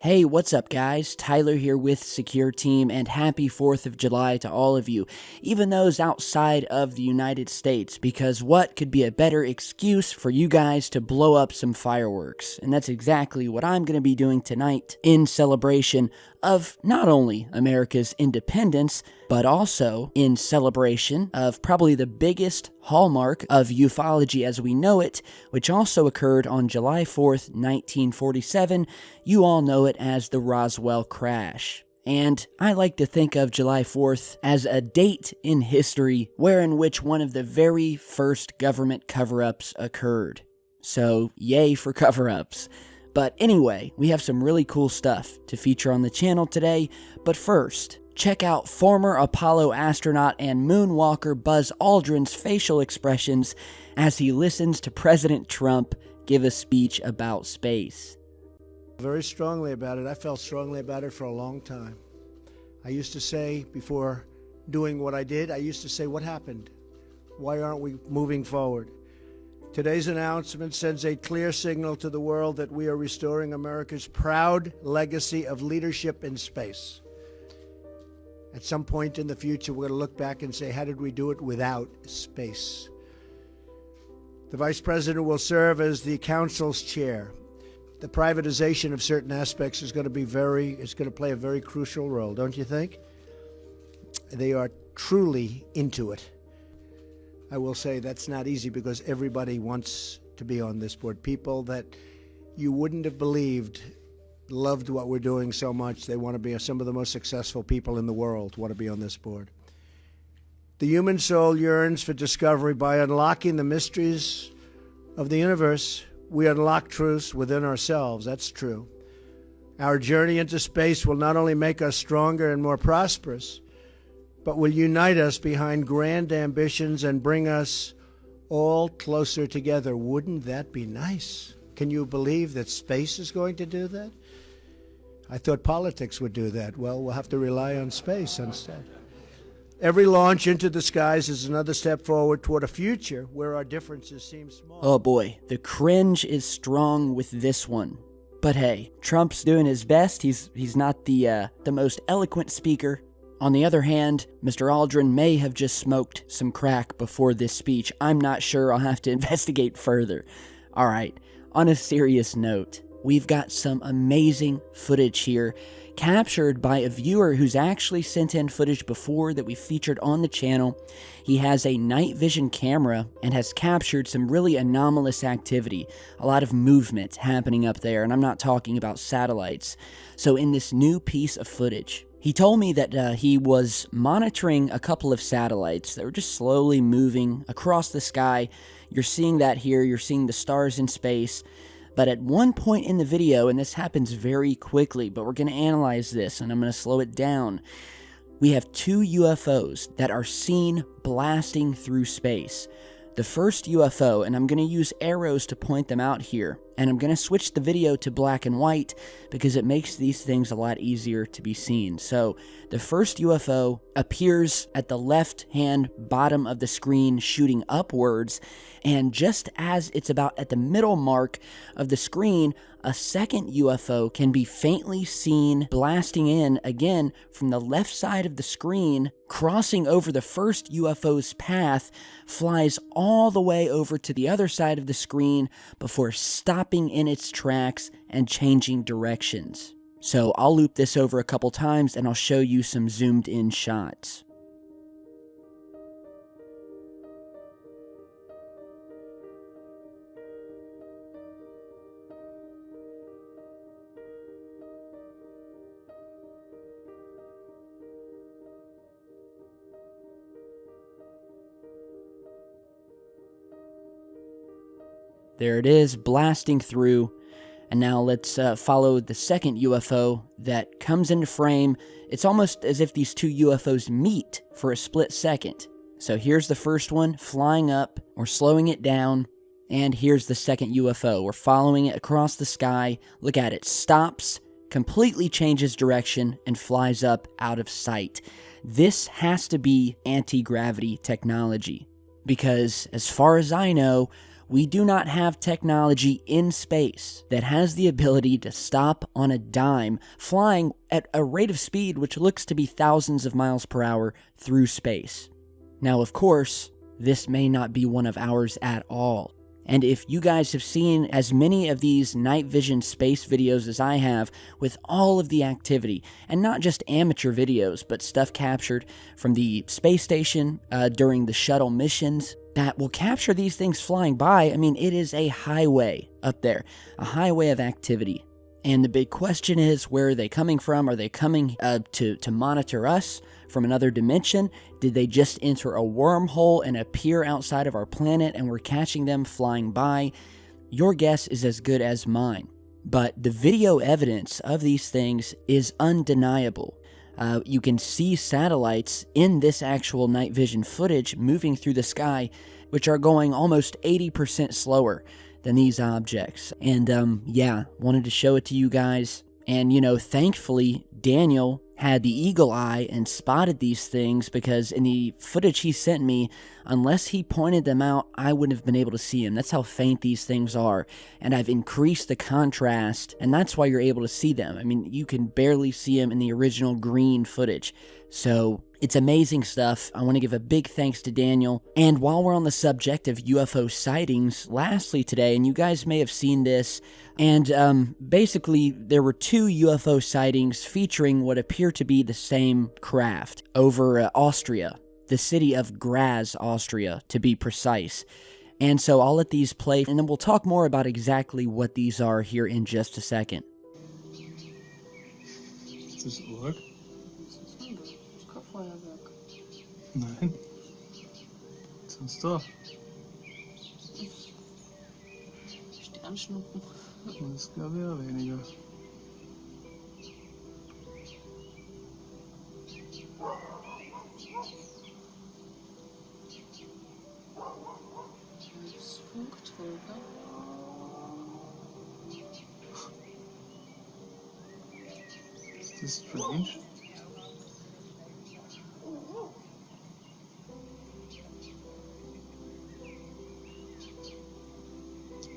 Hey, what's up guys? Tyler here with Secureteam, and happy 4th of July to all of you, even those outside of the United States, because what could be a better excuse for you guys to blow up some fireworks? And that's exactly what I'm going to be doing tonight in celebration of not only America's independence, but also in celebration of probably the biggest hallmark of ufology as we know it, which also occurred on July 4th, 1947. You all know it as the Roswell Crash. And I like to think of July 4th as a date in history in which one of the very first government cover-ups occurred. So, yay for cover-ups. But anyway, we have some really cool stuff to feature on the channel today. But first, check out former Apollo astronaut and moonwalker Buzz Aldrin's facial expressions as he listens to President Trump give a speech about space. Very strongly about it. I felt strongly about it for a long time. I used to say, before doing what I did, I used to say, what happened? Why aren't we moving forward? Today's announcement sends a clear signal to the world that we are restoring America's proud legacy of leadership in space. At some point in the future, we're going to look back and say, how did we do it without space? The Vice President will serve as the Council's chair. The privatization of certain aspects is going to play a very crucial role, don't you think? They are truly into it. I will say that's not easy because everybody wants to be on this board. People that you wouldn't have believed loved what we're doing so much. They want to be some of the most successful people in the world want to be on this board. The human soul yearns for discovery. By unlocking the mysteries of the universe, we unlock truths within ourselves. That's true. Our journey into space will not only make us stronger and more prosperous, but will unite us behind grand ambitions and bring us all closer together. Wouldn't that be nice? Can you believe that space is going to do that? I thought politics would do that. Well, we'll have to rely on space instead. Every launch into the skies is another step forward toward a future where our differences seem small. Oh boy, the cringe is strong with this one. But hey, Trump's doing his best. He's not the most eloquent speaker. On the other hand, Mr. Aldrin may have just smoked some crack before this speech. I'm not sure. I'll have to investigate further. All right, on a serious note, we've got some amazing footage here captured by a viewer who's actually sent in footage before that we featured on the channel. He has a night vision camera and has captured some really anomalous activity, a lot of movement happening up there, and I'm not talking about satellites. So in this new piece of footage, he told me that he was monitoring a couple of satellites that were just slowly moving across the sky. You're seeing that here, you're seeing the stars in space. But at one point in the video, and this happens very quickly, but we're going to analyze this and I'm going to slow it down. We have two UFOs that are seen blasting through space. The first UFO, and I'm going to use arrows to point them out here, and I'm going to switch the video to black and white because it makes these things a lot easier to be seen. So the first UFO appears at the left-hand bottom of the screen shooting upwards, and just as it's about at the middle mark of the screen, a second UFO can be faintly seen blasting in again from the left side of the screen, crossing over the first UFO's path, flies all the way over to the other side of the screen before stopping in its tracks and changing directions. So I'll loop this over a couple times and I'll show you some zoomed in shots. There it is, blasting through. And now let's follow the second UFO that comes into frame. It's almost as if these two UFOs meet for a split second. So here's the first one flying up, we're slowing it down, and here's the second UFO. We're following it across the sky. Look at it, stops, completely changes direction, and flies up out of sight. This has to be anti-gravity technology, because as far as I know, We do not have technology in space that has the ability to stop on a dime, flying at a rate of speed which looks to be thousands of miles per hour through space. Now, of course, this may not be one of ours at all. And if you guys have seen as many of these night vision space videos as I have, with all of the activity, and not just amateur videos, but stuff captured from the space station during the shuttle missions, that will capture these things flying by, I mean, it is a highway up there, a highway of activity. And the big question is, where are they coming from? Are they coming to monitor us from another dimension? Did they just enter a wormhole and appear outside of our planet and we're catching them flying by? Your guess is as good as mine. But the video evidence of these things is undeniable. You can see satellites in this actual night vision footage moving through the sky, which are going almost 80% slower than these objects. And yeah, wanted to show it to you guys. And thankfully, Daniel had the eagle eye and spotted these things, because in the footage he sent me, unless he pointed them out, I wouldn't have been able to see them. That's how faint these things are. And I've increased the contrast, and that's why you're able to see them. I mean, you can barely see them in the original green footage. So it's amazing stuff. I want to give a big thanks to Daniel. And while we're on the subject of UFO sightings, lastly today, and you guys may have seen this, and basically there were 2 UFO sightings featuring what appear to be the same craft over Austria, the city of Graz, Austria, to be precise. And so I'll let these play, and then we'll talk more about exactly what these are here in just a second. Ist das Org? Nein. Sonst doch. Sternschnuppen. Das glaube ich auch weniger. Das Funktroller. Ist das strange?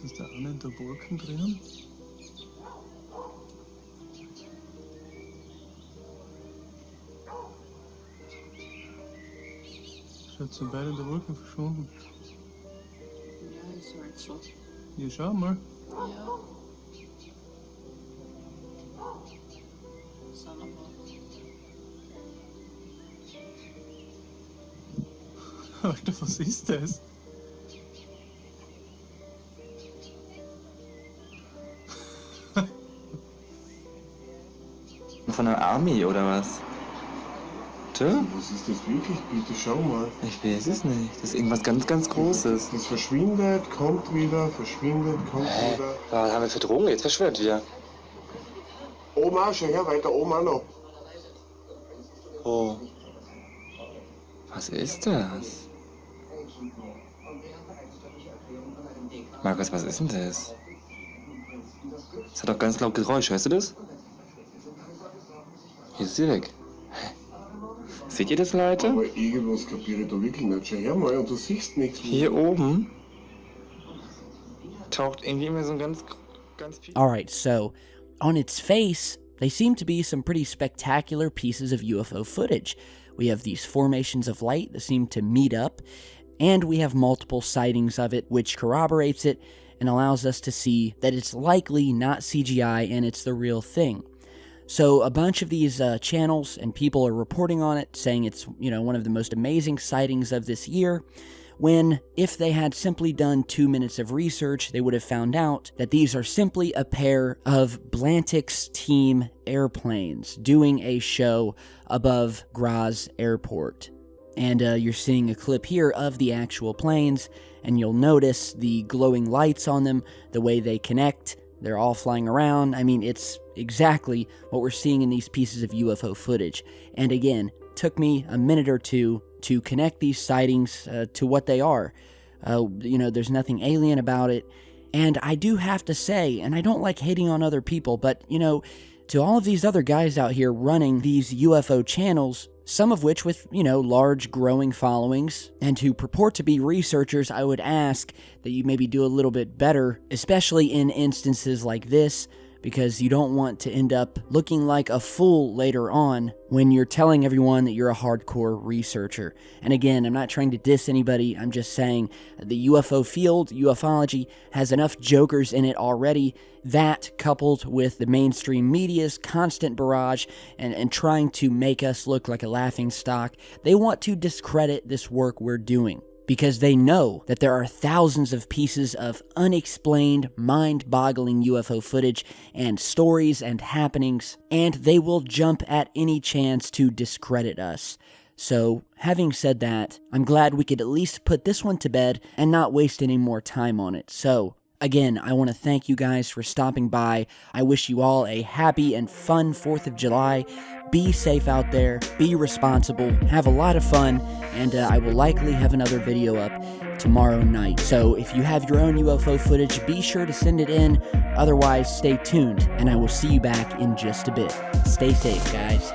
Ist da auch nicht der Wolken drinnen? Schaut so beide in der Wolken verschwunden. Ja, ist halt so. Hier, schau mal. Ja. Sind aber. Alter, was ist das? Von der Army oder was? Du? Was ist das wirklich? Bitte schau mal. Ich weiß es nicht. Das ist irgendwas ganz, ganz Großes. Das verschwindet, kommt wieder, verschwindet, kommt wieder. Was haben wir für Drogen? Jetzt verschwindet wieder. Oben auch, schau her, weiter oben auch noch. Oh. Was ist das? Markus, was ist denn das? Das hat doch ganz laut Geräusch, hörst du das? Hier ist sie weg. Hä? Seht ihr das, Leute? Aber irgendwas kapiere ich da wirklich nicht. Schau her mal und du siehst nichts. Hier oben taucht irgendwie immer so ein ganz viel. Alright, so on its face, they seem to be some pretty spectacular pieces of UFO footage. We have these formations of light that seem to meet up, and we have multiple sightings of it, which corroborates it and allows us to see that it's likely not CGI and it's the real thing. So a bunch of these channels and people are reporting on it, saying it's, one of the most amazing sightings of this year, when if they had simply done 2 minutes of research, they would have found out that these are simply a pair of Blantic's team airplanes doing a show above Graz Airport. And you're seeing a clip here of the actual planes, and you'll notice the glowing lights on them, the way they connect. They're all flying around. I mean, it's exactly what we're seeing in these pieces of UFO footage. And again, took me a minute or two to connect these sightings to what they are. There's nothing alien about it. And I do have to say, and I don't like hating on other people, but, to all of these other guys out here running these UFO channels, some of which with, large growing followings, and who purport to be researchers, I would ask that you maybe do a little bit better, especially in instances like this, because you don't want to end up looking like a fool later on when you're telling everyone that you're a hardcore researcher. And again, I'm not trying to diss anybody, I'm just saying the UFO field, ufology, has enough jokers in it already. That, coupled with the mainstream media's constant barrage and trying to make us look like a laughing stock, they want to discredit this work we're doing, because they know that there are thousands of pieces of unexplained, mind-boggling UFO footage and stories and happenings, and they will jump at any chance to discredit us. So, having said that, I'm glad we could at least put this one to bed and not waste any more time on it. So, again, I want to thank you guys for stopping by. I wish you all a happy and fun 4th of July. Be safe out there, be responsible, have a lot of fun, and I will likely have another video up tomorrow night. So if you have your own UFO footage, be sure to send it in. Otherwise, stay tuned, and I will see you back in just a bit. Stay safe, guys.